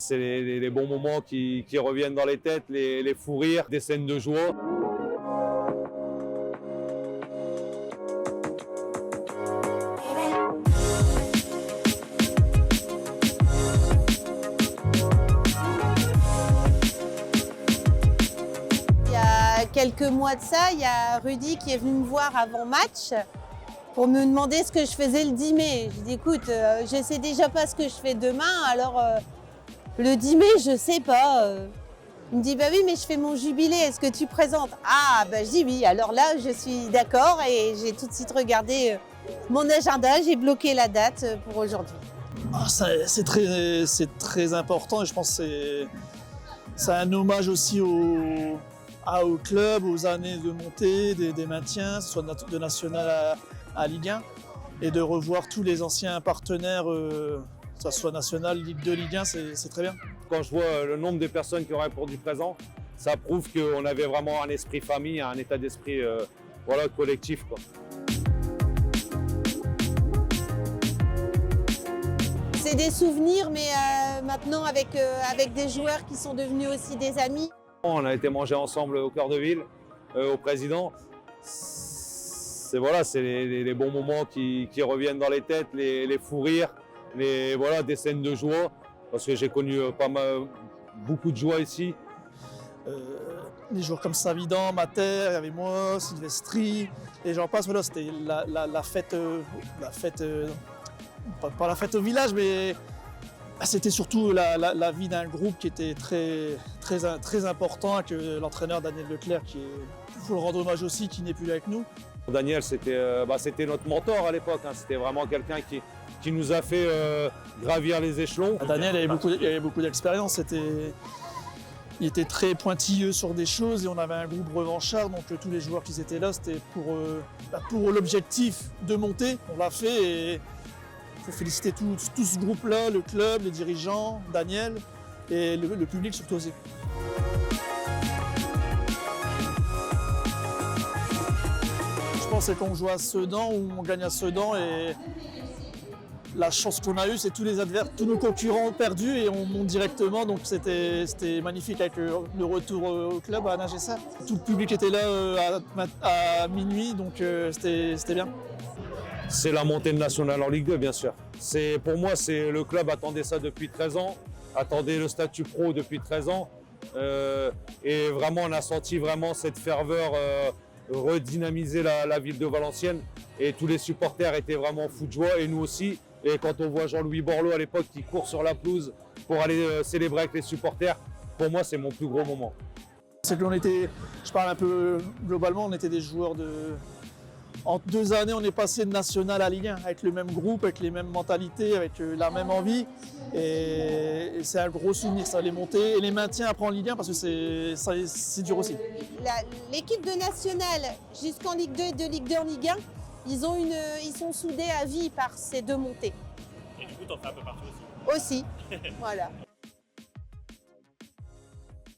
c'est les bons moments qui reviennent dans les têtes, les fous rires, des scènes de joie. Il y a quelques mois de ça, il y a Rudy qui est venu me voir avant match pour me demander ce que je faisais le 10 mai. Je dis écoute, je sais déjà pas ce que je fais demain, alors le 10 mai, je sais pas. Il me dit bah oui, mais je fais mon jubilé, est-ce que tu présentes? Ah bah je dis oui, alors là je suis d'accord et j'ai tout de suite regardé mon agenda, j'ai bloqué la date pour aujourd'hui. C'est très important et je pense que c'est un hommage aussi au club, aux années de montée, des maintiens, soit de national à Ligue 1, et de revoir tous les anciens partenaires, que ce soit national, Ligue 2, Ligue 1, c'est très bien. Quand je vois le nombre de personnes qui ont répondu présent, ça prouve qu'on avait vraiment un esprit famille, un état d'esprit voilà, collectif, quoi. C'est des souvenirs, mais maintenant avec des joueurs qui sont devenus aussi des amis. On a été manger ensemble au cœur de ville, au président. C'est voilà, les bons moments qui reviennent dans les têtes, les fous rires, voilà, des scènes de joie. Parce que j'ai connu beaucoup de joie ici. Les joueurs comme Savidan, Mater, il y avait moi, Silvestri, et j'en passe. Voilà, c'était la fête, pas la fête au village, mais c'était surtout la vie d'un groupe qui était très important, avec l'entraîneur Daniel Leclerc, il faut le rendre hommage aussi, qui n'est plus là avec nous. Daniel, c'était notre mentor à l'époque, hein. C'était vraiment quelqu'un qui nous a fait gravir les échelons. Daniel avait beaucoup d'expérience, il était très pointilleux sur des choses et on avait un groupe revanchard, donc tous les joueurs qui étaient là, c'était pour l'objectif de monter. On l'a fait et il faut féliciter tout ce groupe-là, le club, les dirigeants, Daniel et le public surtout aussi. Je pense que c'est qu'on joue à Sedan ou on gagne à Sedan et la chance qu'on a eue, c'est tous nos concurrents ont perdu et on monte directement, donc c'était magnifique avec le retour au club à Nagessa. Tout le public était là à minuit, donc c'était bien. C'est la montée de nationale en Ligue 2, bien sûr. Pour moi, le club attendait ça depuis 13 ans, attendait le statut pro depuis 13 ans. Et vraiment, on a senti vraiment cette ferveur redynamiser la ville de Valenciennes. Et tous les supporters étaient vraiment fous de joie, et nous aussi. Et quand on voit Jean-Louis Borloo à l'époque qui court sur la pelouse pour aller célébrer avec les supporters, pour moi, c'est mon plus gros moment. C'est que je parle un peu globalement, on était des joueurs En 2 années, on est passé de national à Ligue 1 avec le même groupe, avec les mêmes mentalités, avec la même envie. Et c'est un gros souvenir, ça, les montées et les maintiens après en Ligue 1 parce que c'est dur aussi. L'équipe de national jusqu'en Ligue 2 et de Ligue 2 en Ligue 1, ils sont soudés à vie par ces 2 montées. Et du coup, t'en fais un peu partout aussi. Aussi, voilà.